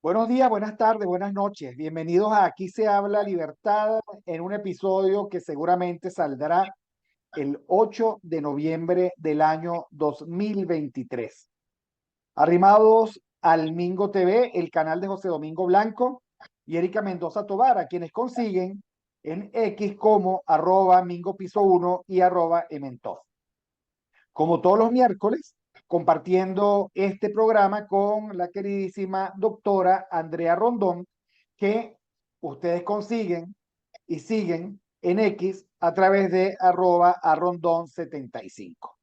Buenos días, buenas tardes, buenas noches. Bienvenidos a Aquí se habla libertad en un episodio que seguramente saldrá el 8 de noviembre del año 2023. Arrimados al Mingo TV, el canal de José Domingo Blanco y Erika Mendoza Tobar, a quienes consiguen en X como @Mingo Piso 1 y @Ementoz. Como todos los miércoles, compartiendo este programa con la queridísima doctora Andrea Rondón, que ustedes consiguen y siguen en X a través de @arondón75.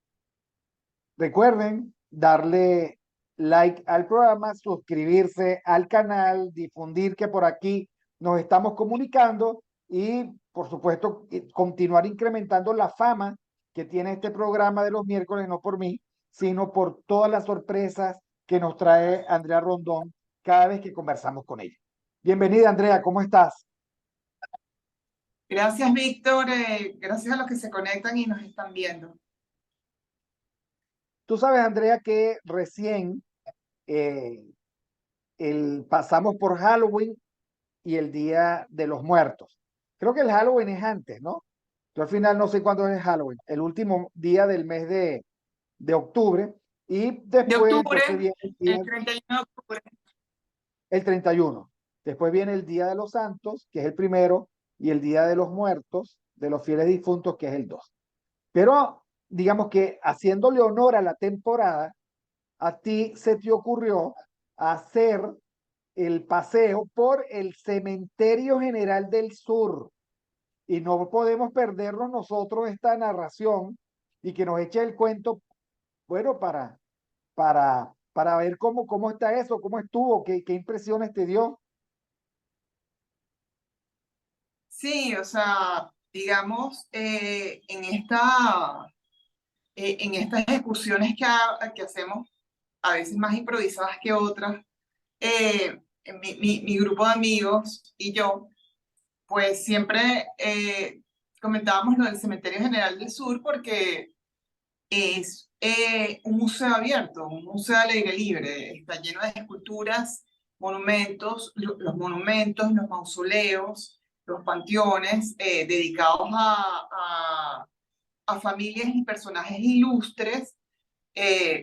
Recuerden darle like al programa, suscribirse al canal, difundir que por aquí nos estamos comunicando y, por supuesto, continuar incrementando la fama que tiene este programa de los miércoles, no por mí, sino por todas las sorpresas que nos trae Andrea Rondón cada vez que conversamos con ella. Bienvenida, Andrea, ¿cómo estás? Gracias, Víctor. Gracias a los que se conectan y nos están viendo. Tú sabes, Andrea, que recién eh, pasamos por Halloween y el Día de los Muertos. Creo que el Halloween es antes, ¿no? Yo al final no sé cuándo es el Halloween, el último día del mes de octubre, y De después octubre, entonces viene el día, el 31 de octubre. el 31. Después viene el Día de los Santos, que es el primero, y el Día de los Muertos, de los fieles difuntos, que es el 2. Pero digamos que haciéndole honor a la temporada, a ti se te ocurrió hacer el paseo por el Cementerio General del Sur. Y no podemos perdernos nosotros esta narración y que nos eche el cuento, bueno, para ver cómo está eso, cómo estuvo, qué impresiones te dio. Sí, o sea, digamos, en estas excursiones que hacemos, a veces más improvisadas que otras, mi grupo de amigos y yo, pues siempre comentábamos lo del Cementerio General del Sur porque es un museo abierto, un museo al aire libre, está lleno de esculturas, monumentos, los monumentos, los mausoleos, los panteones dedicados a familias y personajes ilustres.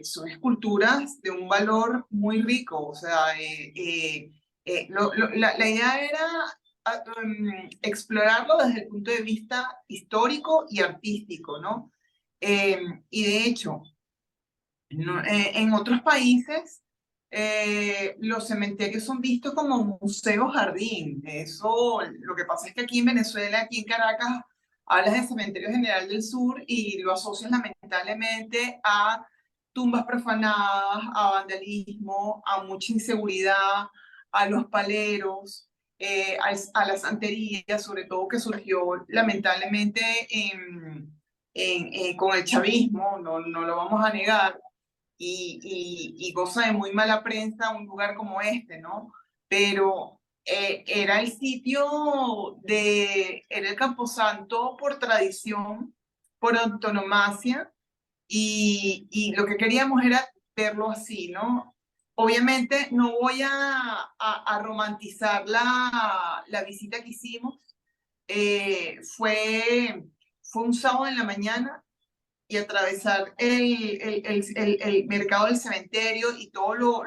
Son esculturas de un valor muy rico, o sea, la idea era explorarlo desde el punto de vista histórico y artístico, ¿no? Y de hecho, en otros países, los cementerios son vistos como un museo jardín. Eso, lo que pasa es que aquí en Venezuela, aquí en Caracas, hablas del Cementerio General del Sur y lo asocias lamentablemente a tumbas profanadas, a vandalismo, a mucha inseguridad, a los paleros, a la santería, sobre todo que surgió lamentablemente con el chavismo, no lo vamos a negar, y goza de muy mala prensa un lugar como este, ¿no? Pero era el sitio era el Camposanto por tradición, por antonomasia, y lo que queríamos era verlo así, ¿no? Obviamente no voy a romantizar la visita que hicimos. Fue un sábado en la mañana y atravesar el mercado del cementerio y todo lo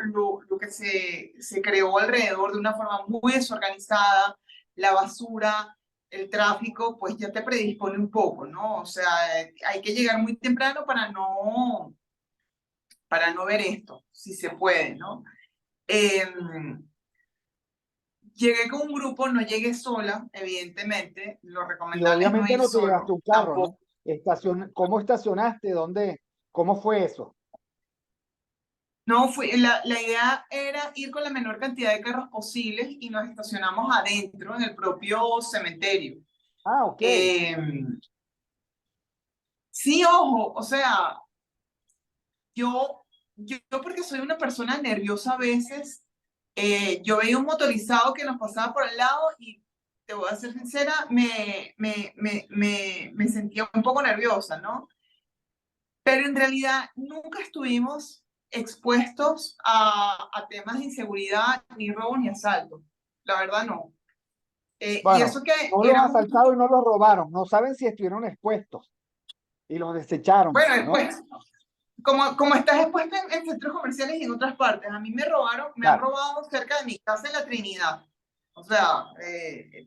que se creó alrededor de una forma muy desorganizada, la basura, el tráfico, pues ya te predispone un poco, ¿no? O sea, hay que llegar muy temprano para no ver esto, si se puede, ¿no? Eh, Llegué con un grupo, no llegué sola, evidentemente, lo Y recomendable es no obviamente ir no te llevaste solo, un carro, tampoco. ¿no? ¿Cómo estacionaste? ¿Dónde? ¿Cómo fue eso? No, la idea era ir con la menor cantidad de carros posibles y nos estacionamos adentro, en el propio cementerio. Ah, ok. Eh, sí, ojo, o sea, yo porque soy una persona nerviosa a veces, yo veía un motorizado que nos pasaba por el lado y te voy a ser sincera, me sentía un poco nerviosa, ¿no? Pero en realidad nunca estuvimos expuestos a temas de inseguridad, ni robos ni asaltos. La verdad no. Y Bueno, eso que no los éramos, asaltaron y no los robaron. No saben si estuvieron expuestos y los desecharon, bueno, ¿no? después, como estás expuesto en centros comerciales y en otras partes, a mí me han Claro. robado cerca de mi casa en la Trinidad. O sea,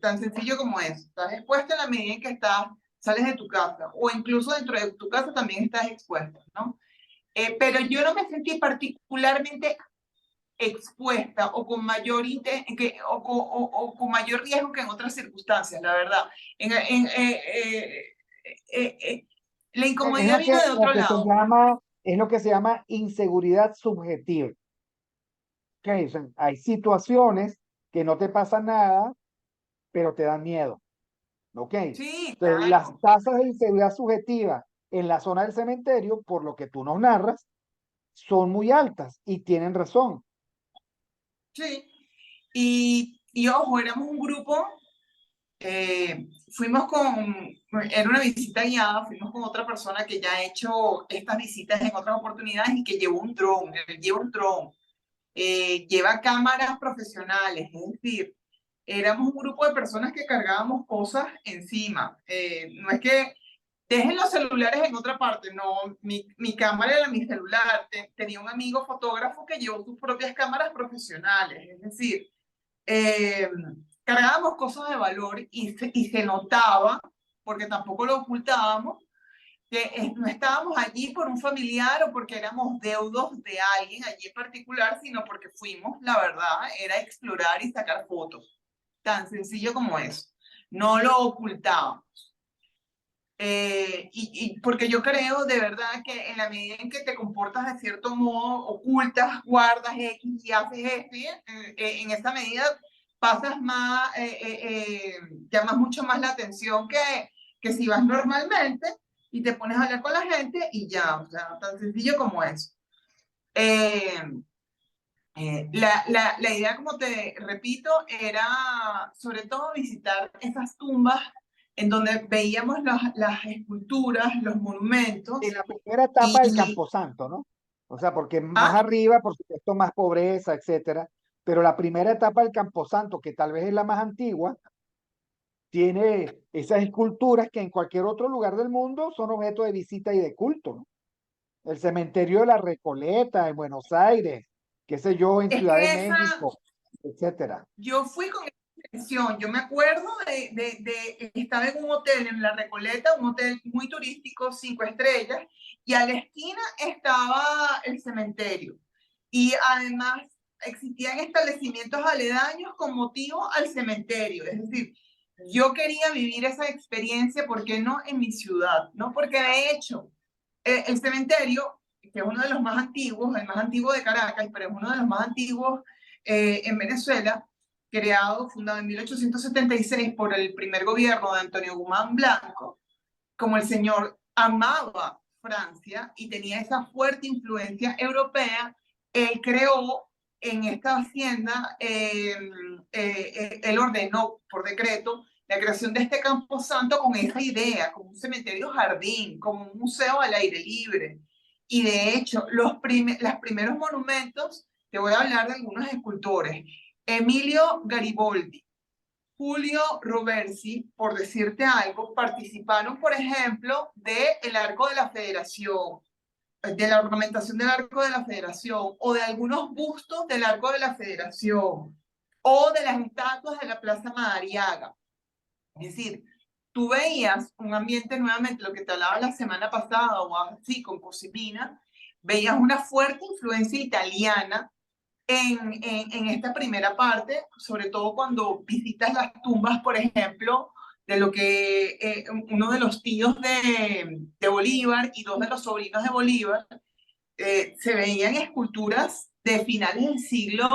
tan sencillo como es. Estás expuesto en la medida en que sales de tu casa, o incluso dentro de tu casa también estás expuesto, ¿no? Pero yo no me sentí particularmente expuesta o con mayor, o con mayor riesgo que en otras circunstancias, la verdad. La Es incomodidad vino de lo otro que se lado. llama, es lo que se llama inseguridad subjetiva. ¿Ok? O sea, hay situaciones que no te pasa nada, pero te dan miedo. ¿Ok? Sí, Entonces, las claro. tasas de inseguridad subjetiva en la zona del cementerio, por lo que tú nos narras, son muy altas y tienen razón. Sí. Y ojo, éramos un grupo, fuimos era una visita guiada, fuimos con otra persona que ya ha hecho estas visitas en otras oportunidades y que llevó un dron, él lleva un dron, lleva cámaras profesionales, es decir, éramos un grupo de personas que cargábamos cosas encima. No es que dejen los celulares en otra parte, no, mi cámara era mi celular. Tenía un amigo fotógrafo que llevó sus propias cámaras profesionales, es decir, eh, cargábamos cosas de valor y se notaba, porque tampoco lo ocultábamos, que no estábamos allí por un familiar o porque éramos deudos de alguien allí en particular, sino porque fuimos, la verdad, era explorar y sacar fotos. Tan sencillo como eso. No lo ocultábamos. Y porque yo creo de verdad que en la medida en que te comportas de cierto modo, ocultas, guardas X y haces esto, en esa medida pasas más, llamas mucho más la atención que si vas normalmente y te pones a hablar con la gente y ya, o sea, tan sencillo como eso. Eh, la idea, como te repito, era sobre todo visitar esas tumbas en donde veíamos las esculturas, los En monumentos la primera etapa del y... Camposanto, ¿no? O sea, porque más Ah, arriba, por supuesto, más pobreza, etcétera. Pero la primera etapa del Camposanto, que tal vez es la más antigua, tiene esas esculturas que en cualquier otro lugar del mundo son objeto de visita y de culto, ¿no? El cementerio de la Recoleta en Buenos Aires, qué sé yo, en es Ciudad de que esa, México, etcétera. yo fui con esa intención. Yo me acuerdo estaba en un hotel en La Recoleta, un hotel muy turístico, 5 estrellas, y a la esquina estaba el cementerio. Y además existían establecimientos aledaños con motivo al cementerio. Es decir, yo quería vivir esa experiencia, ¿por qué no en mi ciudad? ¿No? Porque de hecho, el cementerio, que es uno de los más antiguos, el más antiguo de Caracas, pero es uno de los más antiguos en Venezuela, fundado en 1876 por el primer gobierno de Antonio Guzmán Blanco, como el señor amaba Francia y tenía esa fuerte influencia europea, él creó en esta hacienda, él ordenó por decreto la creación de este camposanto con esa idea, como un cementerio jardín, como un museo al aire libre. Y de hecho, los primeros monumentos, te voy a hablar de algunos escultores. Emilio Garibaldi, Julio Roversi, por decirte algo, participaron, por ejemplo, del Arco de la Federación, de la ornamentación del Arco de la Federación, o de algunos bustos del Arco de la Federación, o de las estatuas de la Plaza Madariaga. Es decir, tú veías un ambiente, nuevamente, lo que te hablaba la semana pasada, o así, con Cosimina, veías una fuerte influencia italiana en esta primera parte, sobre todo cuando visitas las tumbas, por ejemplo, de lo que uno de los tíos de Bolívar y dos de los sobrinos de Bolívar, se veían esculturas de finales del siglo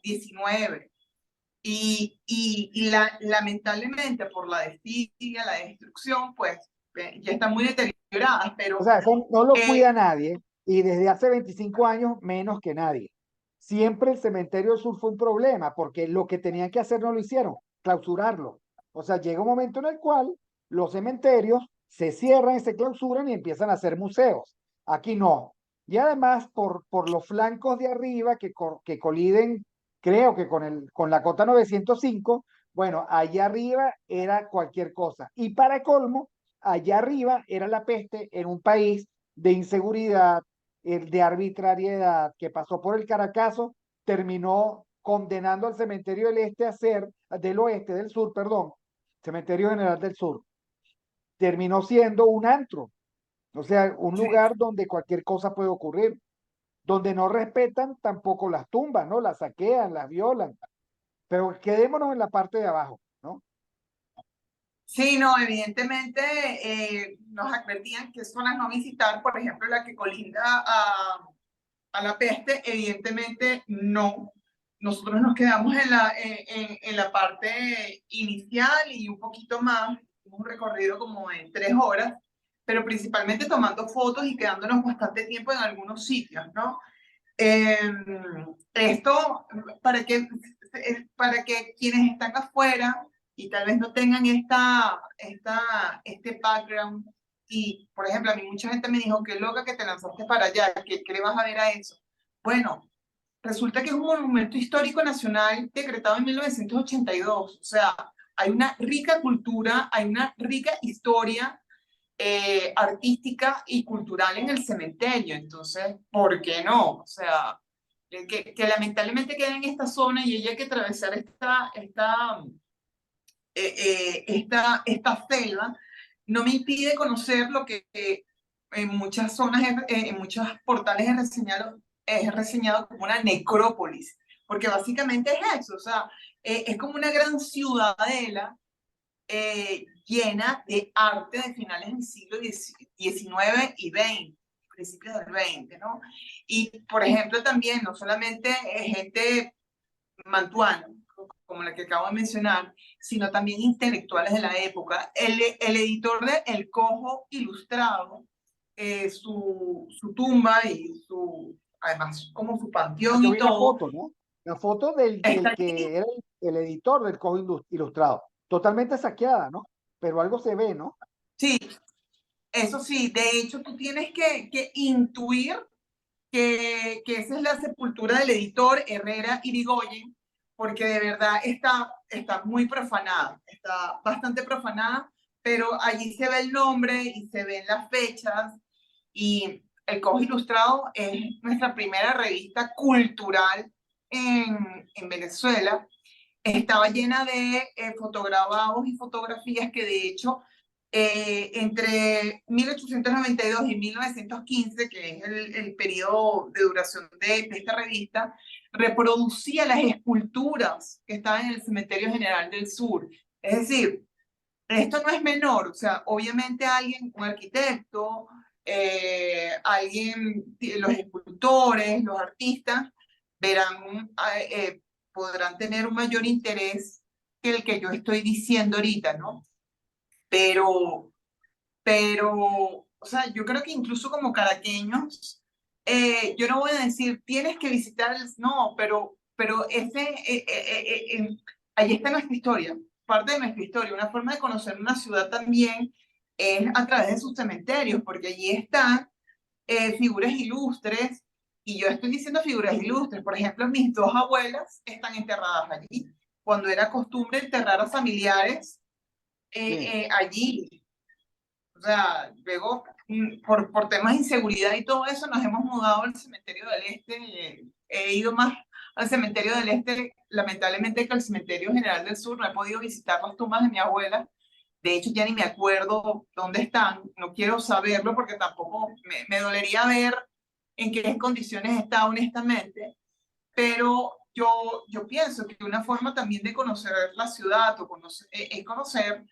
XIX. Lamentablemente por la desidia, la destrucción, pues ya están muy deterioradas, O pero sea, eso no lo eh, cuida nadie y desde hace 25 años menos que nadie. Siempre el cementerio del sur fue un problema porque lo que tenían que hacer no lo hicieron, clausurarlo. O sea, llega un momento en el cual los cementerios se cierran y se clausuran y empiezan a hacer museos. Aquí no. Y además por los flancos de arriba que coliden, creo que con la cota 905, bueno, allá arriba era cualquier cosa. Y para colmo, allá arriba era la peste en un país de inseguridad, de arbitrariedad, que pasó por el Caracazo, terminó condenando al cementerio del este a ser, del oeste, del sur, perdón, cementerio general del sur, terminó siendo un antro, o sea, un Sí. lugar donde cualquier cosa puede ocurrir, donde no respetan tampoco las tumbas, ¿no? Las saquean, las violan, pero quedémonos en la parte de abajo, ¿no? Sí, no, evidentemente nos advertían qué zonas no visitar, por ejemplo, la que colinda a la peste, evidentemente no. Nosotros nos quedamos en la parte inicial y un poquito más, un recorrido como de 3 horas, pero principalmente tomando fotos y quedándonos bastante tiempo en algunos sitios, ¿no? Eh, esto para que quienes están afuera y tal vez no tengan este background, y por ejemplo, a mí mucha gente me dijo, qué loca que te lanzaste para allá, ¿qué le vas a ver a eso? Bueno, resulta que es un monumento histórico nacional decretado en 1982, o sea, hay una rica cultura, hay una rica historia artística y cultural en el cementerio. Entonces, ¿por qué no? O sea, que lamentablemente quede en esta zona y ella que atravesar esta selva, no me impide conocer lo que en muchas zonas, en muchos portales es reseñado como una necrópolis, porque básicamente es eso, o sea, es como una gran ciudadela llena de arte de finales del siglo XIX y XX, principios del XX, ¿no? Y, por ejemplo, también, no solamente gente mantuana, como la que acabo de mencionar, sino también intelectuales de la época. El editor de El Cojo Ilustrado, su tumba y además como su Ah, panteón yo y vi la todo, foto, ¿no? La foto está del allí. que era el editor del Cojo Ilustrado. Totalmente saqueada, ¿no? Pero algo se ve, ¿no? Sí, eso sí, de hecho tú tienes que intuir que esa es la sepultura del editor Herrera Irigoyen, porque de verdad está muy profanada, está bastante profanada, pero allí se ve el nombre y se ven las fechas, y El Cojo Ilustrado es nuestra primera revista cultural en Venezuela. Estaba llena de fotograbados y fotografías que de hecho entre 1892 y 1915, que es el periodo de duración de esta revista, reproducía las esculturas que estaban en el Cementerio General del Sur. Es decir, esto no es menor, o sea, obviamente alguien, un arquitecto, los escultores, los artistas, verán, podrán tener un mayor interés que el que yo estoy diciendo ahorita, ¿no? Pero, o sea, yo creo que incluso como caraqueños, yo no voy a decir, tienes que visitar no, pero ahí está nuestra historia, parte de nuestra historia, una forma de conocer una ciudad también es a través de sus cementerios, porque allí están figuras ilustres, y yo estoy diciendo figuras ilustres, por ejemplo, mis dos abuelas están enterradas allí, cuando era costumbre enterrar a familiares Sí. allí. O sea, luego, por temas de inseguridad y todo eso, nos hemos mudado al cementerio del Este. He ido más al cementerio del Este, lamentablemente, que al cementerio general del Sur. No he podido visitar las tumbas de mi abuela. De hecho, ya ni me acuerdo dónde están. No quiero saberlo porque tampoco me dolería ver en qué condiciones está, honestamente. Pero yo pienso que una forma también de conocer la ciudad o es conocer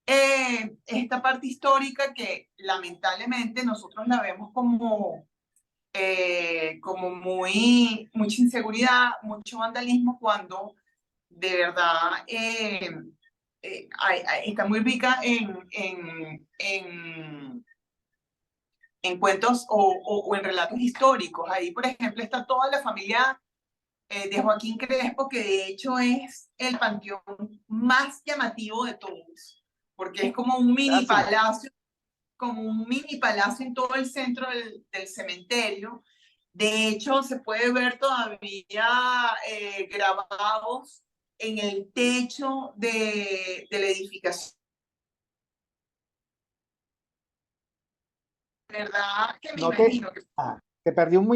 esta parte histórica que lamentablemente nosotros la vemos como mucha inseguridad, mucho vandalismo, cuando de verdad está muy rica en cuentos o en relatos históricos. Ahí, por ejemplo, está toda la familia de Joaquín Crespo, que de hecho es el panteón más llamativo de todos, porque es como un Ah, mini sí. palacio como un mini palacio en todo el centro del cementerio. De hecho, se puede ver todavía grabados en el techo de la edificación. ¿Verdad? Que me No te, imagino que te perdí un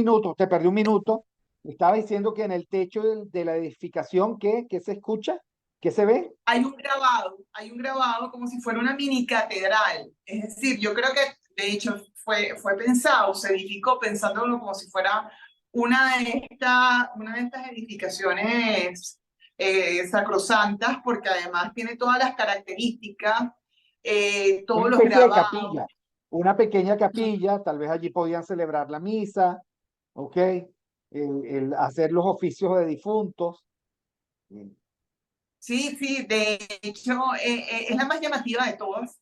minuto. Estaba diciendo que en el techo de la edificación, ¿qué se escucha? ¿Qué se ve? hay un grabado como si fuera una mini catedral. Es decir, yo creo que de hecho fue pensado, se edificó pensándolo como si fuera una de estas edificaciones sacrosantas, porque además tiene todas las características, Una todos los especie de grabados. capilla, una pequeña capilla, tal vez allí podían celebrar la misa, ¿ok? El hacer los oficios de difuntos. Sí, sí, de hecho es la más llamativa de todas,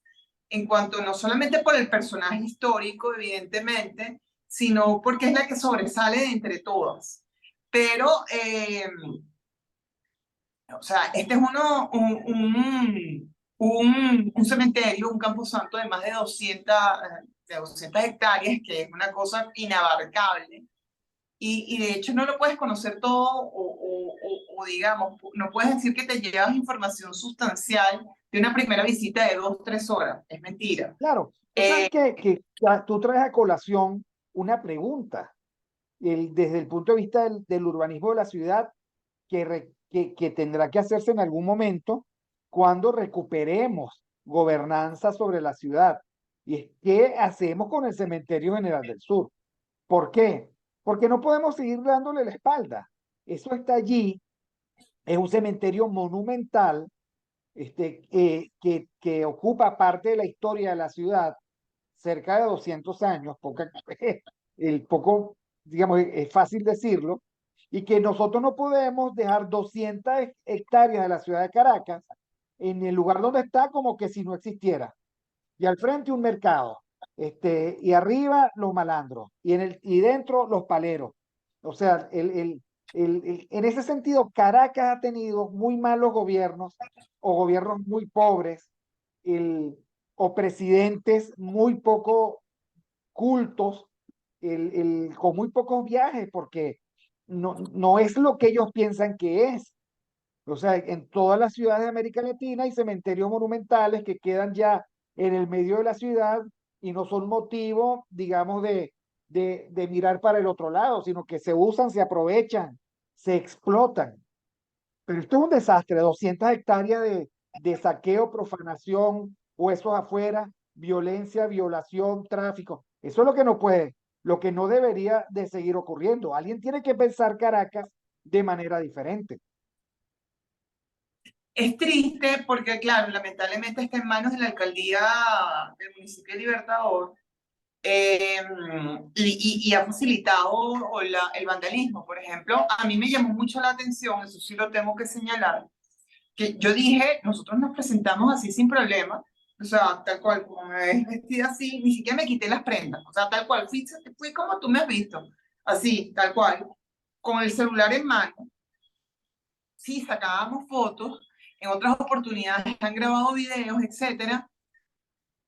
en cuanto no solamente por el personaje histórico, evidentemente, sino porque es la que sobresale de entre todas. Pero, o sea, este es un cementerio, un camposanto de más de 200 hectáreas, que es una cosa inabarcable. Y de hecho no lo puedes conocer todo o digamos, no puedes decir que te llevas información sustancial de una primera visita de 2, 3 horas. Es mentira. Claro, tú sabes Eh, que tú traes a colación una pregunta, desde el punto de vista del urbanismo de la ciudad, que tendrá que hacerse en algún momento cuando recuperemos gobernanza sobre la ciudad. Y es qué hacemos con el Cementerio General del Sur. ¿Por qué? Porque no podemos seguir dándole la espalda. Eso está allí, es un cementerio monumental, que ocupa parte de la historia de la ciudad, cerca de 200 años, digamos, es fácil decirlo, y que nosotros no podemos dejar 200 hectáreas de la ciudad de Caracas en el lugar donde está como que si no existiera. Y al frente un mercado, y arriba los malandros, y dentro los paleros. O sea, en ese sentido, Caracas ha tenido muy malos gobiernos o gobiernos muy pobres, el, o presidentes muy poco cultos, con muy pocos viajes, porque no es lo que ellos piensan que es. O sea, en todas las ciudades de América Latina hay cementerios monumentales que quedan ya en el medio de la ciudad y no son motivo, digamos, de mirar para el otro lado, sino que se usan, se aprovechan, se explotan. Pero esto es un desastre, 200 hectáreas de saqueo, profanación, huesos afuera, violencia, violación, tráfico. Eso es lo que no puede, lo que no debería de seguir ocurriendo. Alguien tiene que pensar Caracas de manera diferente. es triste porque, claro, lamentablemente está en manos de la alcaldía del municipio de Libertador, eh, y ha facilitado el vandalismo. Por ejemplo, a mí me llamó mucho la atención, eso sí lo tengo que señalar, que yo dije, nosotros nos presentamos así sin problema, o sea, tal cual, como me ves vestida así, ni siquiera me quité las prendas, o sea, tal cual, fui como tú me has visto, así, tal cual, con el celular en mano. Sí, sacábamos fotos, en otras oportunidades han grabado videos, etcétera,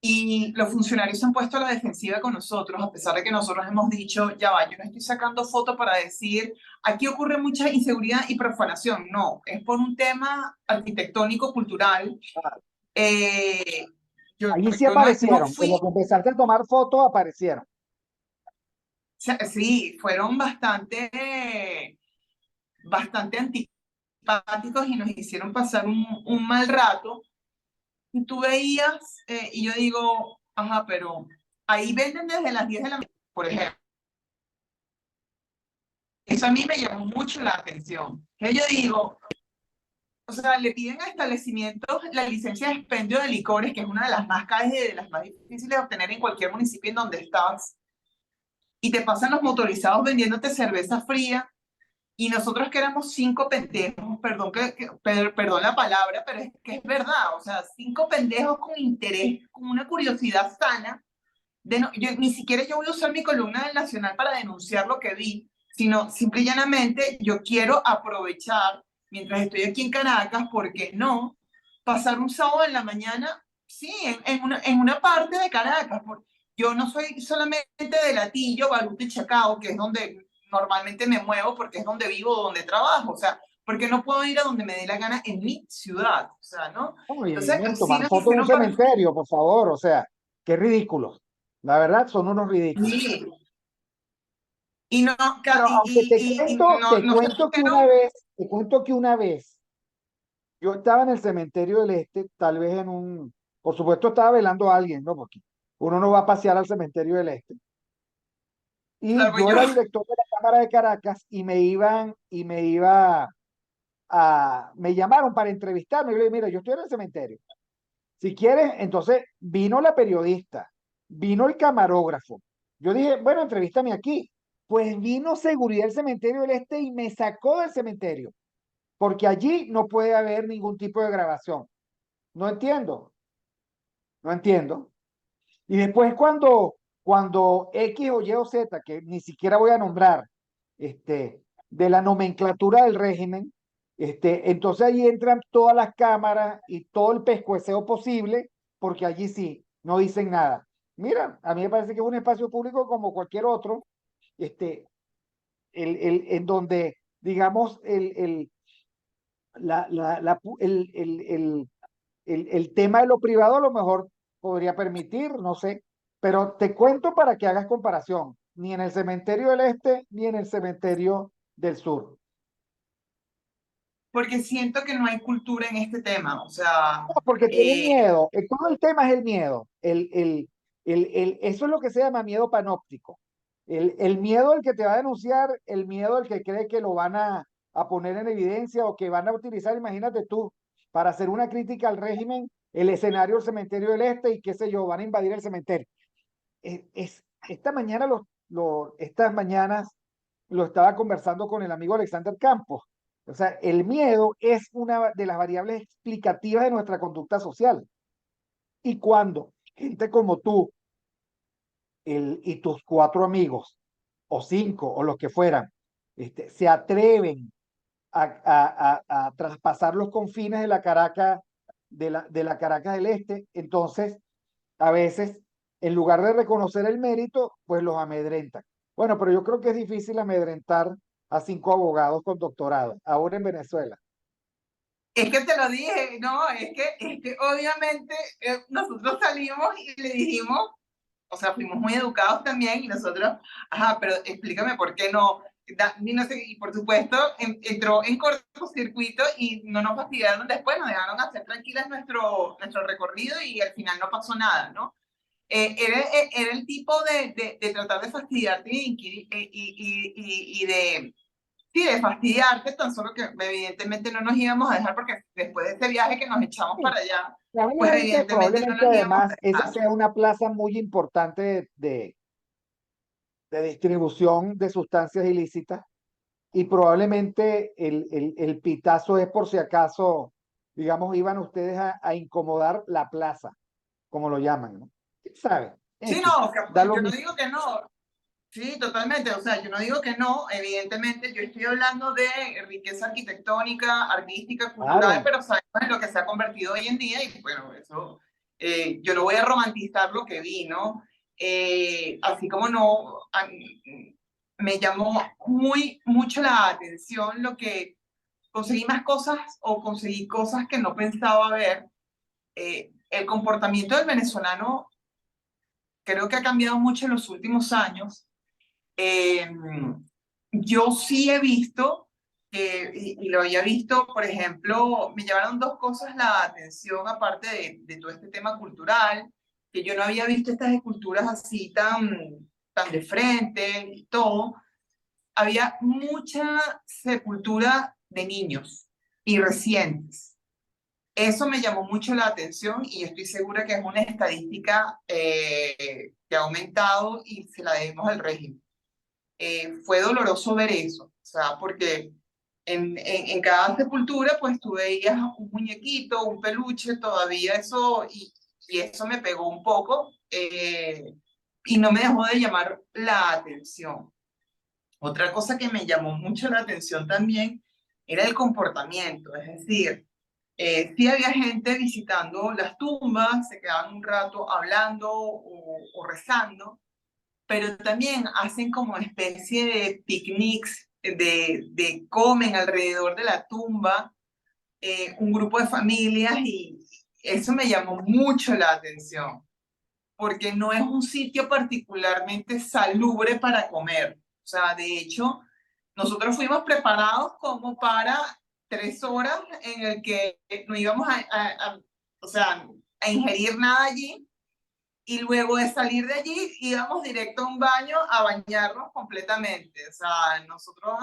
y los funcionarios se han puesto a la defensiva con nosotros, a pesar de que nosotros hemos dicho, ya va, yo no estoy sacando fotos para decir, aquí ocurre mucha inseguridad y profanación. No, es por un tema arquitectónico, cultural. Eh, Allí sí yo no aparecieron, en lo fui, que empezaste a tomar fotos aparecieron. sí, fueron bastante antipáticos y nos hicieron pasar un mal rato. Y tú veías, y yo digo, ajá, pero ahí venden desde las 10 de la mañana, por ejemplo. Eso a mí me llamó mucho la atención. Que yo digo, o sea, le piden a establecimientos la licencia de expendio de licores, que es una de las más caras y de las más difíciles de obtener en cualquier municipio en donde estás, y te pasan los motorizados vendiéndote cerveza fría, y nosotros que éramos 5 pendejos, perdón la palabra, pero es que es verdad, o sea, 5 pendejos con interés, con una curiosidad sana. Ni siquiera yo voy a usar mi columna del Nacional para denunciar lo que vi, sino simple y llanamente yo quiero aprovechar, mientras estoy aquí en Caracas, ¿por qué no? Pasar un sábado en la mañana sí, en una parte de Caracas. Yo no soy solamente de Latillo, Baruta y Chacao, que es donde normalmente me muevo porque es donde vivo, donde trabajo. O sea, porque no puedo ir a donde me dé la gana en mi ciudad. O sea, ¿no? Oye, Entonces, sí tomar nos fotos en un hicieron para... cementerio, por favor, o sea, qué ridículos. La verdad, son unos ridículos. Sí, y no, Bueno, aunque y no, no sé por qué no. te cuento que una vez yo estaba en el cementerio del Este, tal vez en un, por supuesto estaba velando a alguien, ¿no? Porque uno no va a pasear al cementerio del Este. Y Salvo yo yo. era director de la Cámara de Caracas me llamaron para entrevistarme. Yo le dije, mira, yo estoy en el cementerio. Si quieres, entonces vino la periodista, vino el camarógrafo. Yo dije, bueno, entrevístame aquí. Pues vino seguridad del cementerio del Este y me sacó del cementerio, porque allí no puede haber ningún tipo de grabación. No entiendo, no entiendo. Y después cuando X o Y o Z, que ni siquiera voy a nombrar, de la nomenclatura del régimen, entonces ahí entran todas las cámaras y todo el pescueceo posible, porque allí sí, no dicen nada. Mira, a mí me parece que es un espacio público como cualquier otro, este, en donde, digamos, el tema de lo privado a lo mejor podría permitir, no sé, pero te cuento para que hagas comparación, ni en el cementerio del Este ni en el cementerio del Sur. Porque siento que no hay cultura en este tema. O sea, No, porque tienen eh, miedo, todo el tema es el miedo, eso es lo que se llama miedo panóptico, el miedo al que te va a denunciar, el miedo al que cree que lo van a poner en evidencia o que van a utilizar, imagínate tú, para hacer una crítica al régimen, el escenario del cementerio del Este y qué sé yo, van a invadir el cementerio. Esta mañana estas mañanas lo estaba conversando con el amigo Alexander Campos. O sea, el miedo es una de las variables explicativas de nuestra conducta social. Y cuando gente como tú y tus cuatro amigos, o cinco, o los que fueran, se atreven a traspasar los confines de la Caracas, de la Caracas del Este, entonces a veces, en lugar de reconocer el mérito, pues los amedrentan. Bueno, pero yo creo que es difícil amedrentar a cinco abogados con doctorado, ahora en Venezuela. es que te lo dije, no, es que obviamente nosotros salimos y le dijimos, o sea, fuimos muy educados también y nosotros, ajá, pero explícame por qué no. Y no sé, y por supuesto entró en cortocircuito y no nos fastidiaron después, nos dejaron hacer tranquilas nuestro recorrido y al final no pasó nada, ¿no? Era el tipo de tratar de fastidiarte y de, sí, de fastidiarte, tan solo que evidentemente no nos íbamos a dejar porque después de este viaje que nos echamos Sí, para allá, pues evidentemente no probablemente nos íbamos a además esa dejar. sea una plaza muy importante de distribución de sustancias ilícitas y probablemente el pitazo es por si acaso, digamos, iban ustedes a incomodar la plaza, como lo llaman, ¿no? ¿Quién sabe? Sí, X, no, da lo yo no mismo. digo que no. Sí, totalmente. O sea, yo no digo que no. Evidentemente, yo estoy hablando de riqueza arquitectónica, artística, cultural, Claro. pero sabemos en lo que se ha convertido hoy en día y bueno, eso, yo no voy a romantizar lo que vi, ¿no? Así como no, me llamó mucho la atención lo que conseguí más cosas o conseguí cosas que no pensaba ver. El comportamiento del venezolano creo que ha cambiado mucho en los últimos años. Eh, yo sí he visto, y lo había visto, por ejemplo, me llamaron dos cosas la atención, aparte de todo este tema cultural, que yo no había visto estas esculturas así tan de frente y todo. Había mucha sepultura de niños y recientes. Eso me llamó mucho la atención y estoy segura que es una estadística que ha aumentado y se la debemos al régimen. Fue doloroso ver eso, o sea, porque en cada sepultura pues tú veías un muñequito, un peluche, todavía eso, y eso me pegó un poco y no me dejó de llamar la atención. Otra cosa que me llamó mucho la atención también era el comportamiento, es decir, Sí había gente visitando las tumbas, se quedaban un rato hablando o rezando, pero también hacen como especie de picnics, de comen alrededor de la tumba, un grupo de familias, y eso me llamó mucho la atención, porque no es un sitio particularmente salubre para comer. O sea, de hecho, nosotros fuimos preparados como para 3 horas en el que no íbamos o sea, a ingerir nada allí, y luego de salir de allí íbamos directo a un baño a bañarnos completamente. O sea, nosotros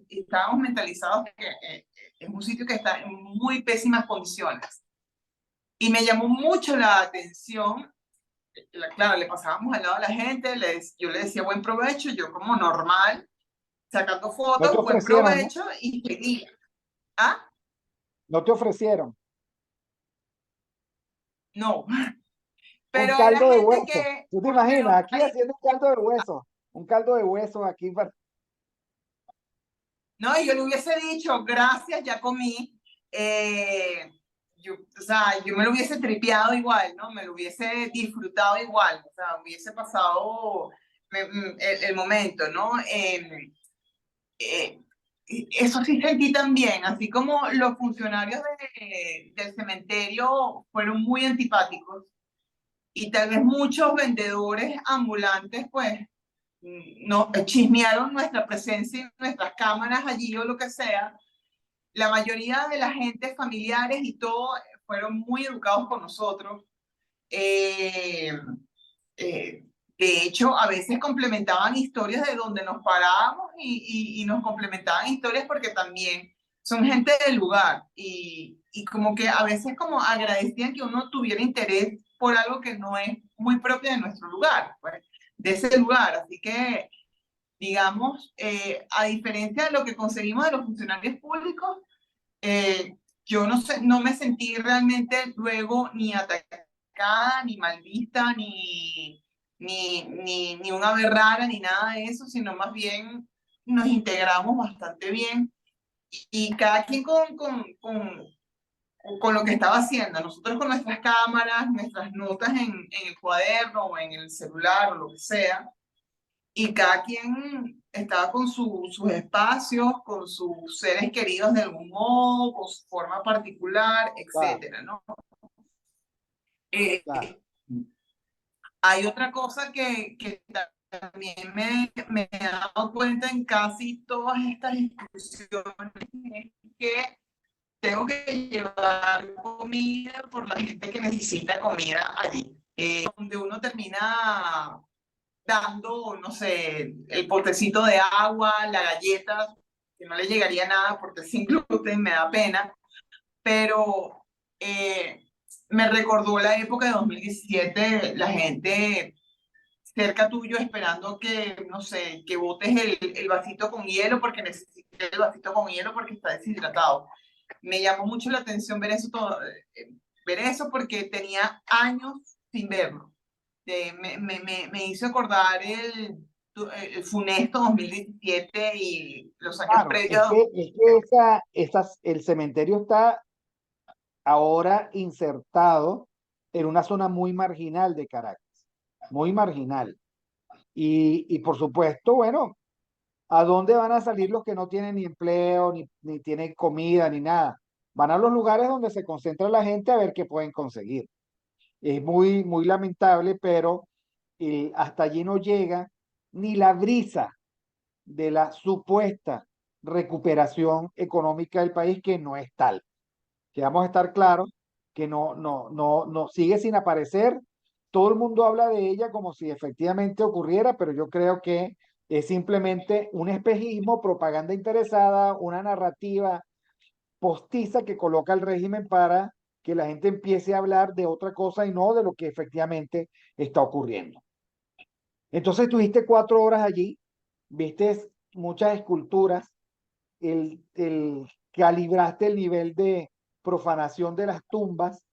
estábamos mentalizados que es un sitio que está en muy pésimas condiciones. Y me llamó mucho la atención, claro, le pasábamos al lado a la gente, yo le decía buen provecho, yo como normal, sacando No te fotos, buen ofrecieron, ¿no? provecho, y seguía. ¿Ah? No te ofrecieron No, un pero era caldo de gente hueso. que, ¿Tú te porque imaginas los aquí haciendo un caldo de hueso? Un caldo de hueso aquí. no, y yo le hubiese dicho, gracias, ya comí. O sea, yo me lo hubiese tripeado igual, ¿no? Me lo hubiese disfrutado igual, o sea, hubiese pasado el momento, ¿no? Eh, eso sí sentí también, así como los funcionarios del cementerio fueron muy antipáticos, y tal vez muchos vendedores ambulantes, pues, no, chismearon nuestra presencia en nuestras cámaras allí o lo que sea. La mayoría de la gente, familiares y todo, fueron muy educados con nosotros. Eh, eh, de hecho, a veces complementaban historias de donde nos parábamos, y nos complementaban historias porque también son gente del lugar, y como que a veces como agradecían que uno tuviera interés por algo que no es muy propio de nuestro lugar, pues, de ese lugar. Así que, digamos, a diferencia de lo que conseguimos de los funcionarios públicos, yo no sé, no me sentí realmente luego ni atacada, ni mal vista, ni una ave rara, ni nada de eso, sino más bien nos integramos bastante bien, y cada quien con lo que estaba haciendo. Nosotros con nuestras cámaras, nuestras notas en el cuaderno o en el celular o lo que sea, y cada quien estaba con sus espacios, con sus seres queridos de algún modo, con su forma particular, Claro, etcétera, ¿no? Eh, claro. Hay otra cosa que también me he dado cuenta en casi todas estas discusiones, es que tengo que llevar comida por la gente que necesita comida allí. Donde uno termina dando, no sé, el potecito de agua, la galleta, que no le llegaría nada porque sin gluten, me da pena, pero eh, me recordó la época de 2017, la gente cerca tuyo esperando que, no sé, que botes el vasito con hielo porque necesita el vasito con hielo porque está deshidratado. Me llamó mucho la atención ver eso porque tenía años sin verlo. Me hizo acordar el funesto 2017 y los años Claro, previos. es que el cementerio está ahora insertado en una zona muy marginal de Caracas, muy marginal. Y por supuesto, bueno, ¿a dónde van a salir los que no tienen ni empleo, ni tienen comida, ni nada? Van a los lugares donde se concentra la gente a ver qué pueden conseguir. Es muy, muy lamentable, pero hasta allí no llega ni la brisa de la supuesta recuperación económica del país, que no es tal. Que vamos a estar claros que no sigue sin aparecer. Todo el mundo habla de ella como si efectivamente ocurriera, pero yo creo que es simplemente un espejismo, propaganda interesada, una narrativa postiza que coloca el régimen para que la gente empiece a hablar de otra cosa y no de lo que efectivamente está ocurriendo. Entonces tuviste 4 horas allí, viste muchas esculturas, calibraste el nivel de profanación de las tumbas,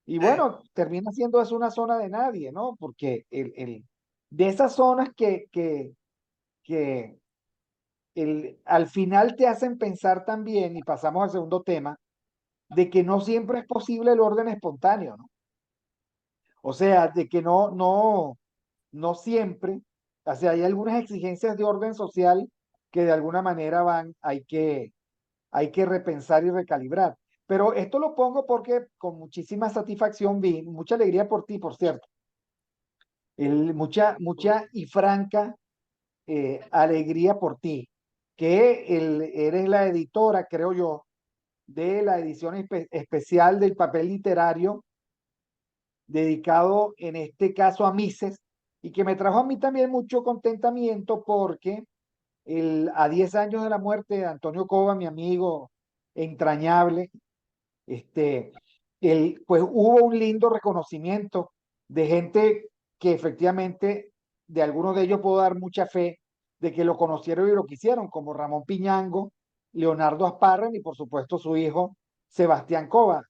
y bueno, termina siendo eso una zona de nadie, ¿no? Porque de esas zonas que al final te hacen pensar también, y pasamos al segundo tema, de que no siempre es posible el orden espontáneo, ¿no? O sea, de que no siempre, o sea, hay algunas exigencias de orden social que de alguna manera hay que repensar y recalibrar. Pero esto lo pongo porque con muchísima satisfacción vi, mucha alegría por ti, por cierto, mucha y franca alegría por ti, que eres la editora, creo yo, de la edición especial del papel literario dedicado en este caso a Mises y que me trajo a mí también mucho contentamiento porque a 10 años de la muerte de Antonio Cova, mi amigo entrañable, este, pues hubo un lindo reconocimiento de gente que efectivamente, de algunos de ellos puedo dar mucha fe de que lo conocieron y lo quisieron, como Ramón Piñango, Leonardo Asparren y por supuesto su hijo Sebastián Cova,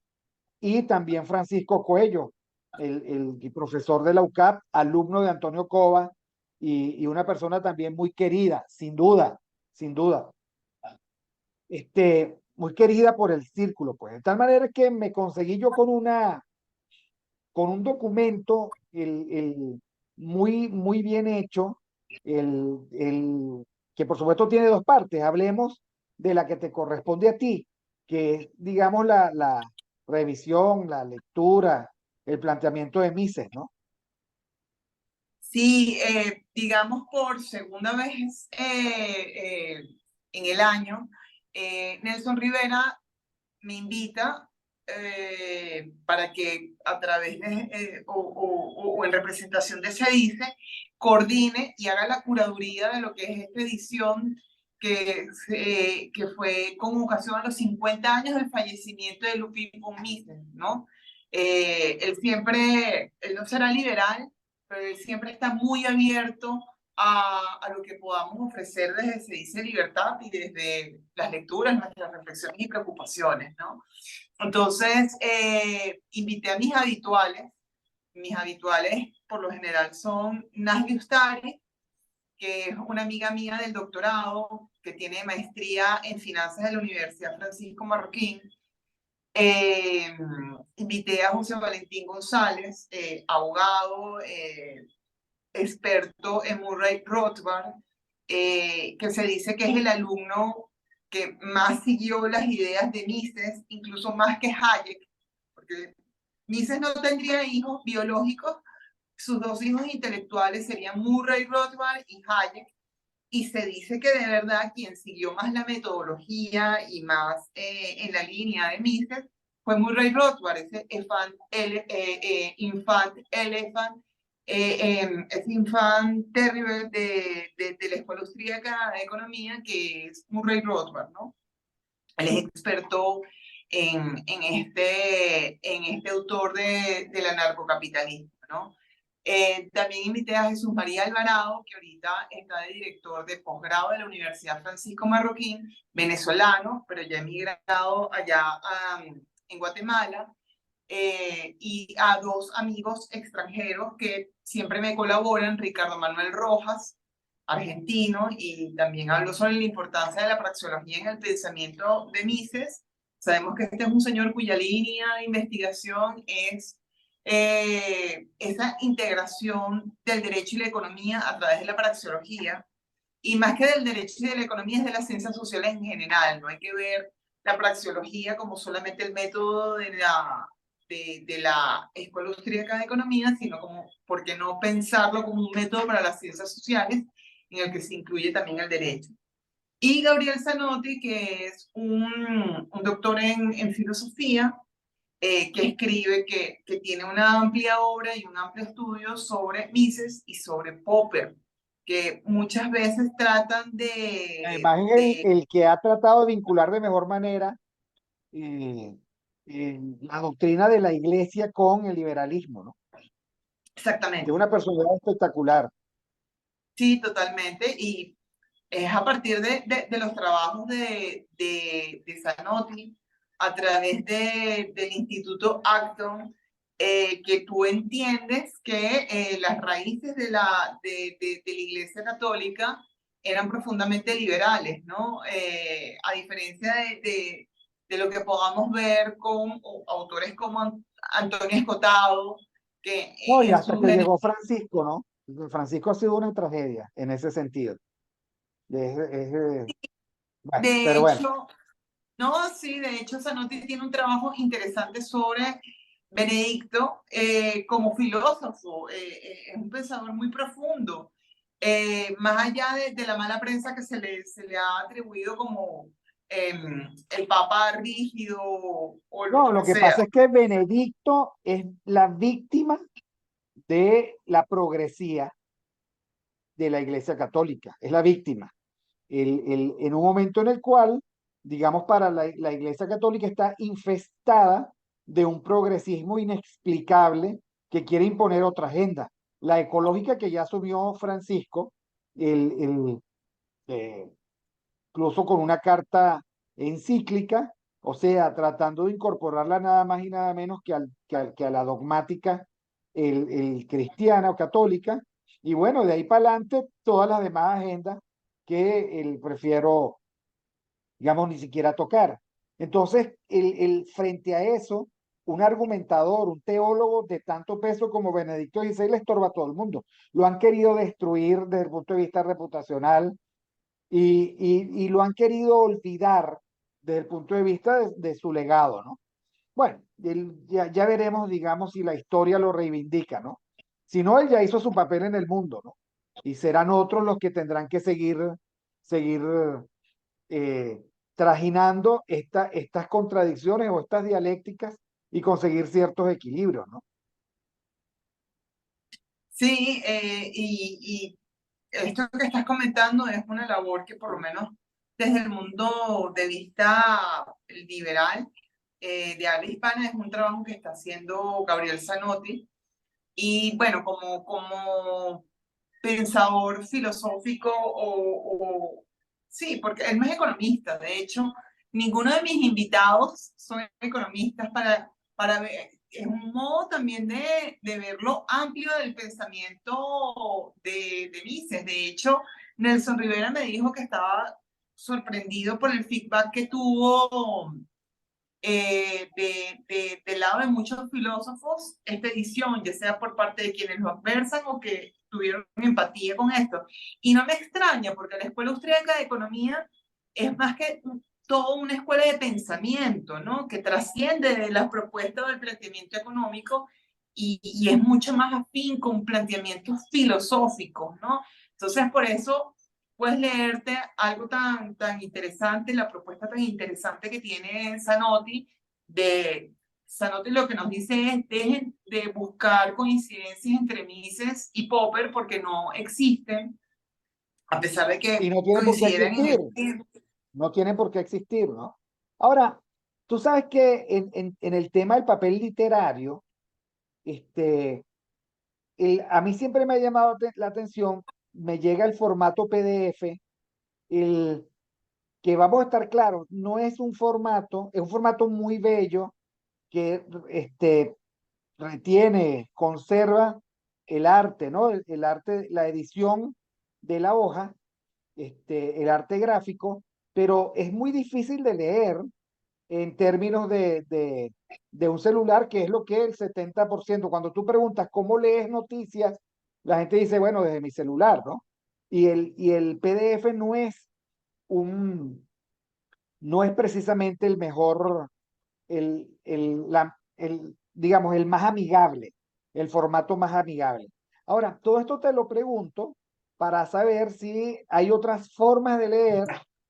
y también Francisco Coello, el profesor de la UCAP, alumno de Antonio Cova y una persona también muy querida, sin duda, sin duda muy querida por el círculo, pues. De tal manera que me conseguí yo con un documento muy bien hecho, que por supuesto tiene dos partes. Hablemos de la que te corresponde a ti, que es, digamos, la revisión, la lectura, el planteamiento de Mises, ¿no? Sí, digamos por segunda vez en el año, Nelson Rivera me invita para que a través de, o en representación de SEDICE, coordine y haga la curaduría de lo que es esta edición que fue con ocasión a los 50 años del fallecimiento de Ludwig von Mises, ¿no? Él no será liberal, pero él siempre está muy abierto a lo que podamos ofrecer desde Se dice Libertad y desde las lecturas, nuestras reflexiones y preocupaciones, ¿no? Entonces, invité a mis habituales por lo general son Nazli Ustari, que es una amiga mía del doctorado, que tiene maestría en finanzas de la Universidad Francisco Marroquín. Invité a José Valentín González, abogado, experto en Murray Rothbard, que se dice que es el alumno que más siguió las ideas de Mises, incluso más que Hayek, porque Mises no tendría hijos biológicos, sus dos hijos intelectuales serían Murray Rothbard y Hayek, y se dice que de verdad quien siguió más la metodología y más en la línea de Mises fue Murray Rothbard, ese infant elephant, ese infant terrible de la Escuela Austríaca de Economía, que es Murray Rothbard, ¿no? Él es experto en este autor del anarcocapitalismo, ¿no? También invité a Jesús María Alvarado, que ahorita está de director de posgrado de la Universidad Francisco Marroquín, venezolano, pero ya emigrado allá en Guatemala, y a dos amigos extranjeros que siempre me colaboran, Ricardo Manuel Rojas, argentino, y también hablo sobre la importancia de la praxeología en el pensamiento de Mises. Sabemos que este es un señor cuya línea de investigación es esa integración del derecho y la economía a través de la praxeología, y más que del derecho y de la economía es de las ciencias sociales en general. No hay que ver la praxeología como solamente el método de la Escuela Austríaca de Economía, sino como, ¿por qué no pensarlo como un método para las ciencias sociales en el que se incluye también el derecho? Y Gabriel Zanotti, que es un doctor en filosofía, que escribe, que tiene una amplia obra y un amplio estudio sobre Mises y sobre Popper, que muchas veces tratan Además es el que ha tratado de vincular de mejor manera eh, la doctrina de la iglesia con el liberalismo, ¿no? Es exactamente, una personalidad espectacular. sí, totalmente, y es a partir de los trabajos de Zanotti, a través del Instituto Acton, que tú entiendes que las raíces de la Iglesia Católica eran profundamente liberales, ¿no? A diferencia de lo que podamos ver con autores como Antonio Escotado, que No, y en hasta sus que llegó Francisco, ¿no? Francisco ha sido una tragedia en ese sentido. Bueno, de pero bueno, hecho, no, sí, de hecho Zanotti tiene un trabajo interesante sobre Benedicto como filósofo, es un pensador muy profundo, más allá de la mala prensa que se le ha atribuido como el papa rígido o lo no, que lo que sea. pasa es que Benedicto es la víctima de la progresía de la Iglesia Católica, es la víctima. En un momento en el cual, digamos, para la Iglesia Católica está infestada de un progresismo inexplicable que quiere imponer otra agenda. La ecológica que ya asumió Francisco, el, el, eh, incluso con una carta encíclica, o sea, tratando de incorporarla nada más y nada menos que a la dogmática el cristiana o católica. Y bueno, de ahí para adelante, todas las demás agendas que prefiero, digamos, ni siquiera tocar. Entonces, frente a eso, un argumentador, un teólogo de tanto peso como Benedicto XVI le estorba a todo el mundo. Lo han querido destruir desde el punto de vista reputacional y lo han querido olvidar desde el punto de vista de su legado, ¿no? Bueno, ya veremos, digamos, si la historia lo reivindica, ¿no? Si no, él ya hizo su papel en el mundo, ¿no? Y serán otros los que tendrán que seguir eh, trajinando estas contradicciones o estas dialécticas y conseguir ciertos equilibrios, ¿no? Sí, y esto que estás comentando es una labor que por lo menos desde el mundo de vista liberal de habla hispana es un trabajo que está haciendo Gabriel Zanotti. Y bueno, como pensador filosófico sí, porque él no es economista, de hecho, ninguno de mis invitados son economistas para ver, es un modo también de ver lo amplio del pensamiento de Mises. De hecho, Nelson Rivera me dijo que estaba sorprendido por el feedback que tuvo del lado de muchos filósofos esta edición, ya sea por parte de quienes lo adversan o que tuvieron empatía con esto. Y no me extraña, porque la Escuela Austríaca de Economía es más que toda una escuela de pensamiento, ¿no? Que trasciende de las propuestas del planteamiento económico y es mucho más afín con planteamientos filosóficos, ¿no? Entonces, por eso puedes leerte algo tan interesante, la propuesta tan interesante que tiene Zanotti. Zanotti lo que nos dice es, dejen de buscar coincidencias entre Mises y Popper porque no existen, a pesar de Y que no tiene por qué coinciden en existir, el tiempo. no tiene por qué existir, ¿no? Ahora, tú sabes que en el tema del papel literario, este, a mí siempre me ha llamado la atención, me llega el formato PDF, el que vamos a estar claros, no es un formato, es un formato muy bello que retiene, conserva el arte, ¿no? El arte, la edición de la hoja, el arte gráfico, pero es muy difícil de leer en términos de un celular, que es lo que es el 70%. Cuando tú preguntas cómo lees noticias, la gente dice, bueno, desde mi celular, ¿no? Y el PDF un, no es precisamente el mejor, digamos, el más amigable, el formato más amigable. Ahora, todo esto te lo pregunto para saber si hay otras formas de leer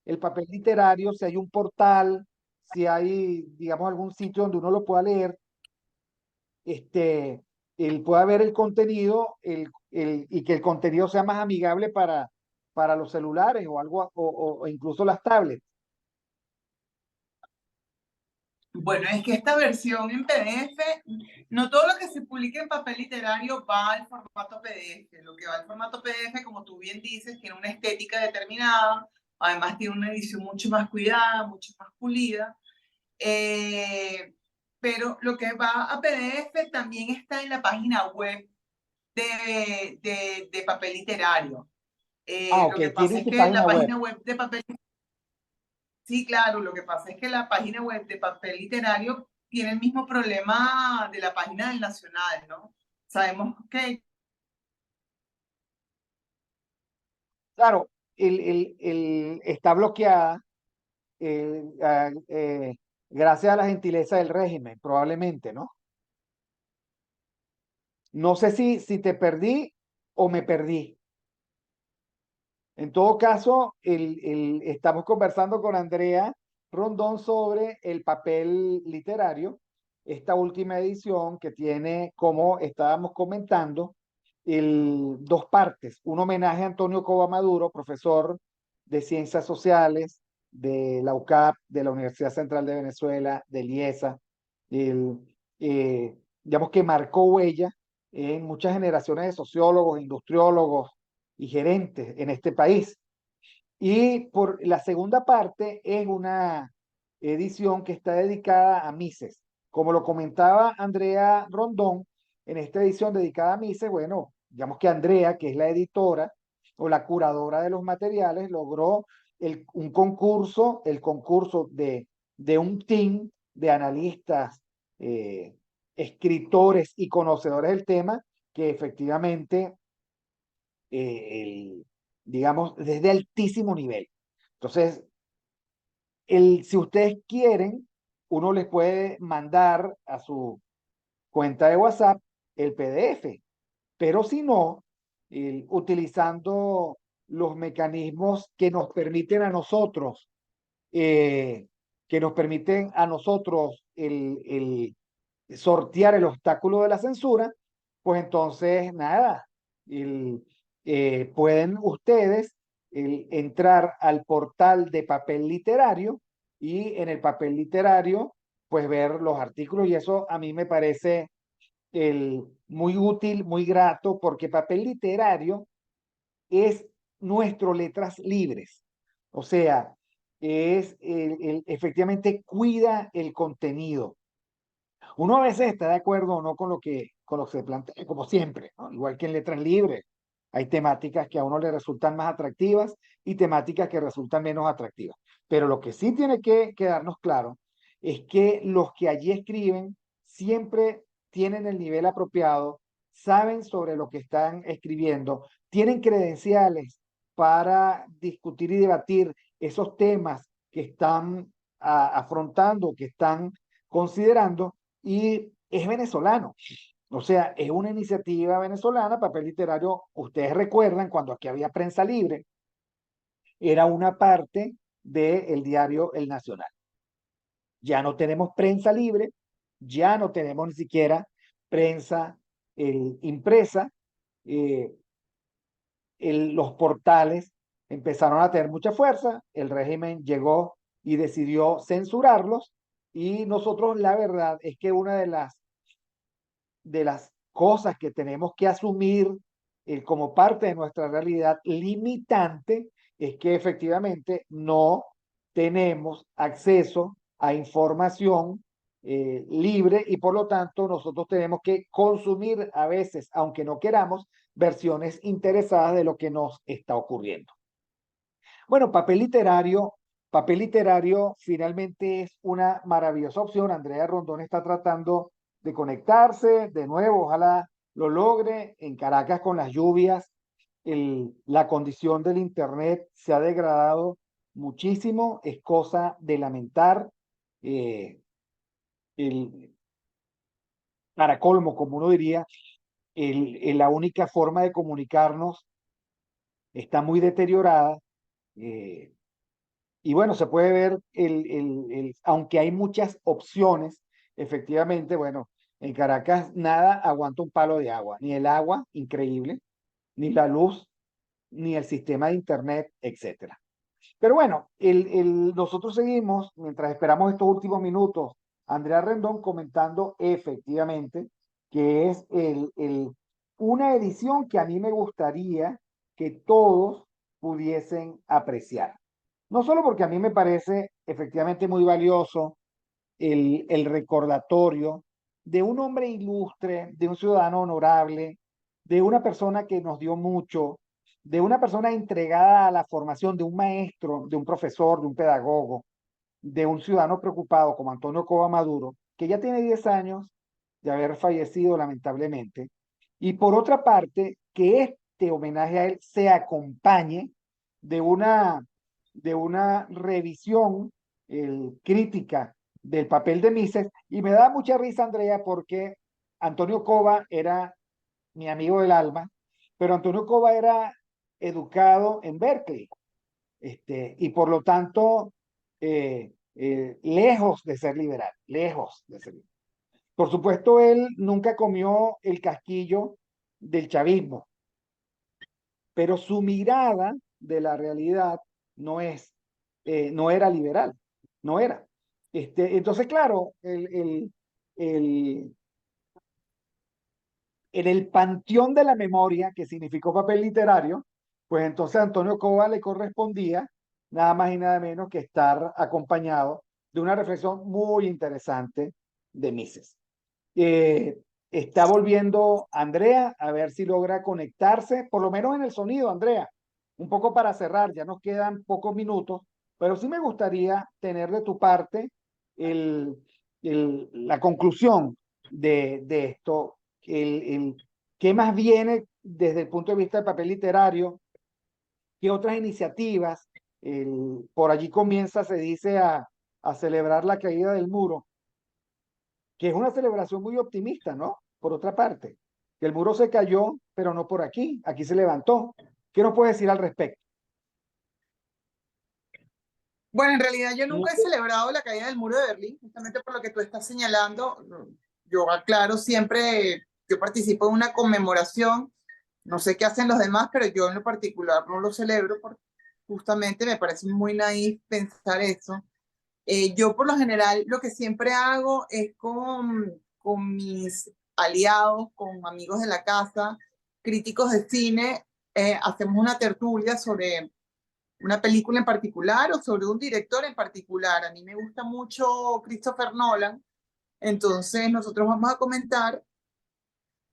el papel literario, si hay un portal, si hay, digamos, algún sitio donde uno lo pueda leer, él pueda ver el contenido y que el contenido sea más amigable para los celulares o algo, o incluso las tablets. Bueno, es que esta versión en PDF, no todo lo que se publica en papel literario va al formato PDF. Lo que va al formato PDF, como tú bien dices, tiene una estética determinada, además tiene una edición mucho más cuidada, mucho más pulida. Pero lo que va a PDF también está en la página web de papel literario. Ah, Lo ok, que pasa tienen es su que la página web. página web de papel Sí, claro, lo que pasa es que la página web de Papel Literario tiene el mismo problema de la página del Nacional, ¿no? Sabemos que Claro, está bloqueada gracias a la gentileza del régimen, probablemente, ¿no? No sé si te perdí o me perdí. En todo caso, estamos conversando con Andrea Rondón sobre el papel literario, esta última edición que tiene, como estábamos comentando, dos partes. Un homenaje a Antonio Cova Maduro, profesor de Ciencias Sociales de la UCAP, de la Universidad Central de Venezuela, de IESA, el, digamos que marcó huella en muchas generaciones de sociólogos, industriólogos, y gerentes en este país. Y por la segunda parte es una edición que está dedicada a Mises. Como lo comentaba Andrea Rondón, en esta edición dedicada a Mises, bueno, digamos que Andrea, que es la editora o la curadora de los materiales, logró un concurso, el concurso de un team de analistas, escritores y conocedores del tema, que efectivamente digamos, desde altísimo nivel. Entonces, si ustedes quieren, uno les puede mandar a su cuenta de WhatsApp el PDF, pero si no, utilizando los mecanismos eh, que nos permiten a nosotros sortear el obstáculo de la censura, pues entonces nada, pueden ustedes entrar al portal de papel literario y en el papel literario pues ver los artículos y eso a mí me parece muy útil, muy grato, porque papel literario es nuestro letras libres. O sea, efectivamente cuida el contenido. Uno a veces está de acuerdo o no con lo que se plantea, como siempre, ¿no? Igual que en letras libres. Hay temáticas que a uno le resultan más atractivas y temáticas que resultan menos atractivas. Pero lo que sí tiene que quedarnos claro es que los que allí escriben siempre tienen el nivel apropiado, saben sobre lo que están escribiendo, tienen credenciales para discutir y debatir esos temas que están afrontando, que están considerando, y es venezolano. O sea, es una iniciativa venezolana, papel literario. Ustedes recuerdan cuando aquí había prensa libre, era una parte del diario El Nacional. Ya no tenemos prensa libre, ya no tenemos ni siquiera prensa impresa. eh, los portales empezaron a tener mucha fuerza, el régimen llegó y decidió censurarlos y nosotros la verdad es que una de las cosas que tenemos que asumir como parte de nuestra realidad limitante es que efectivamente no tenemos acceso a información libre y por lo tanto nosotros tenemos que consumir a veces, aunque no queramos, versiones interesadas de lo que nos está ocurriendo. Bueno, papel literario finalmente es una maravillosa opción. Andrea Rondón está tratando de conectarse de nuevo, ojalá lo logre. En Caracas con las lluvias, la condición del internet se ha degradado muchísimo, es cosa de lamentar. Eh, el, para colmo, como uno diría, la única forma de comunicarnos está muy deteriorada. eh, Y bueno, se puede ver, aunque hay muchas opciones, efectivamente, bueno, en Caracas nada aguanta un palo de agua, ni el agua, increíble, ni la luz, ni el sistema de internet, etcétera. Pero bueno, nosotros seguimos, mientras esperamos estos últimos minutos, Andrea Rendón comentando efectivamente que es una edición que a mí me gustaría que todos pudiesen apreciar. No solo porque a mí me parece efectivamente muy valioso el recordatorio de un hombre ilustre, de un ciudadano honorable, de una persona que nos dio mucho, de una persona entregada a la formación de un maestro, de un profesor, de un pedagogo, de un ciudadano preocupado como Antonio Cova Maduro, que ya tiene 10 años de haber fallecido lamentablemente, y por otra parte, que este homenaje a él se acompañe de una revisión crítica del papel de Mises, y me da mucha risa, Andrea, porque Antonio Cova era mi amigo del alma, pero Antonio Cova era educado en Berkeley, y por lo tanto, lejos de ser liberal, lejos de ser liberal. Por supuesto, él nunca comió el casquillo del chavismo, pero su mirada de la realidad no es, no era liberal, no era. Entonces, claro, el, en el panteón de la memoria, que significó papel literario, pues entonces a Antonio Cova le correspondía nada más y nada menos que estar acompañado de una reflexión muy interesante de Mises. Eh, Está volviendo Andrea, a ver si logra conectarse, por lo menos en el sonido, Andrea. Un poco para cerrar, ya nos quedan pocos minutos, pero sí me gustaría tener de tu parte el, la conclusión de esto, qué más viene desde el punto de vista del papel literario, qué otras iniciativas. Por allí comienza, se dice, a celebrar la caída del muro, que es una celebración muy optimista, ¿no? Por otra parte, que el muro se cayó, pero no por aquí, aquí se levantó. ¿Qué nos puedes decir al respecto? Bueno, en realidad yo nunca he celebrado la caída del muro de Berlín, justamente por lo que tú estás señalando. Yo aclaro siempre, yo participo en una conmemoración, no sé qué hacen los demás, pero yo en lo particular no lo celebro porque justamente me parece muy naif pensar eso. Yo por lo general lo que siempre hago es con mis aliados, con amigos de la casa, críticos de cine, hacemos una tertulia sobre una película en particular o sobre un director en particular. A mí me gusta mucho Christopher Nolan, entonces nosotros vamos a comentar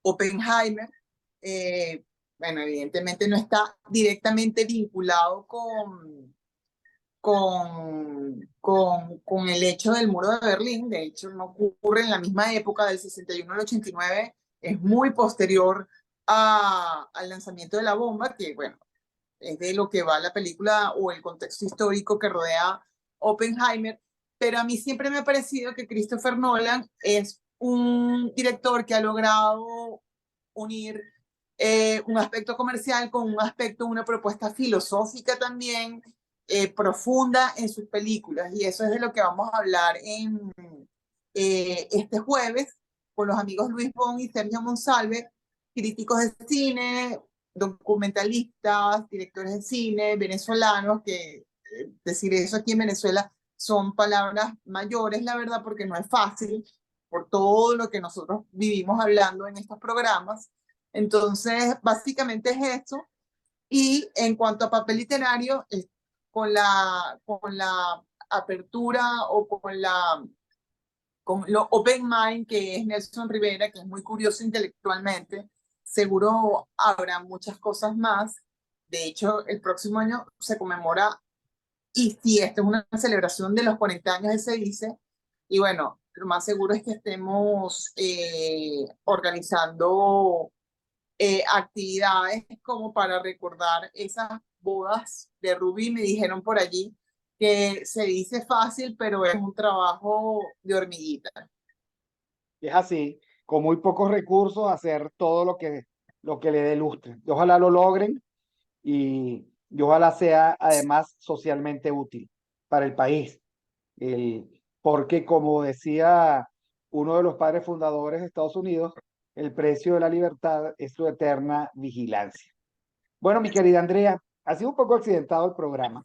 Oppenheimer. Bueno, evidentemente no está directamente vinculado con el hecho del muro de Berlín. De hecho, no ocurre en la misma época del 61 al 89, es muy posterior al lanzamiento de la bomba, que bueno, es de lo que va la película o el contexto histórico que rodea Oppenheimer, pero a mí siempre me ha parecido que Christopher Nolan es un director que ha logrado unir un aspecto comercial con un aspecto, una propuesta filosófica también profunda en sus películas, y eso es de lo que vamos a hablar este jueves con los amigos Luis Bon y Sergio Monsalve, críticos de cine, documentalistas, directores de cine, venezolanos, que decir eso aquí en Venezuela son palabras mayores, la verdad, porque no es fácil por todo lo que nosotros vivimos hablando en estos programas. Entonces, básicamente es eso. Y en cuanto a papel literario, con la apertura o con lo open mind que es Nelson Rivera, que es muy curioso intelectualmente, seguro habrá muchas cosas más. De hecho, el próximo año se conmemora, y si esta es una celebración de los 40 años de Se Dice, y bueno, lo más seguro es que estemos organizando actividades como para recordar esas bodas de Rubí. Me dijeron por allí que se dice fácil, pero es un trabajo de hormiguita. Es así, con muy pocos recursos, hacer todo lo que le dé lustre. Ojalá lo logren y ojalá sea además socialmente útil para el país. Porque como decía uno de los padres fundadores de Estados Unidos, el precio de la libertad es su eterna vigilancia. Bueno, mi querida Andrea, ha sido un poco accidentado el programa,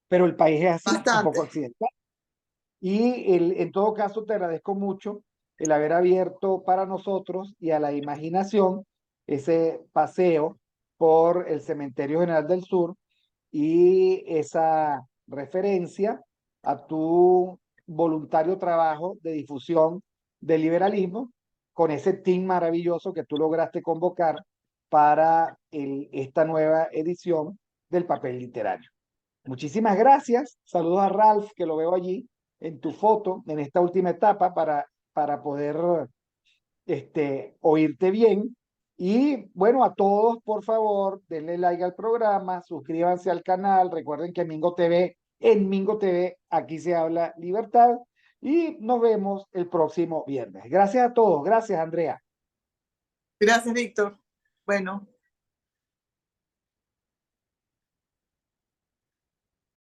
pero el país es así, un Bastante. poco accidentado. Y en todo caso, te agradezco mucho el haber abierto para nosotros y a la imaginación ese paseo por el Cementerio General del Sur y esa referencia a tu voluntario trabajo de difusión del liberalismo con ese team maravilloso que tú lograste convocar para esta nueva edición del papel literario. Muchísimas gracias. Saludos a Ralph, que lo veo allí en tu foto, en esta última etapa, para poder oírte bien. Y bueno, a todos, por favor, denle like al programa, suscríbanse al canal, recuerden que Mingo TV, en Mingo TV, aquí se habla libertad y nos vemos el próximo viernes. Gracias a todos, gracias Andrea. Gracias, Víctor. Bueno.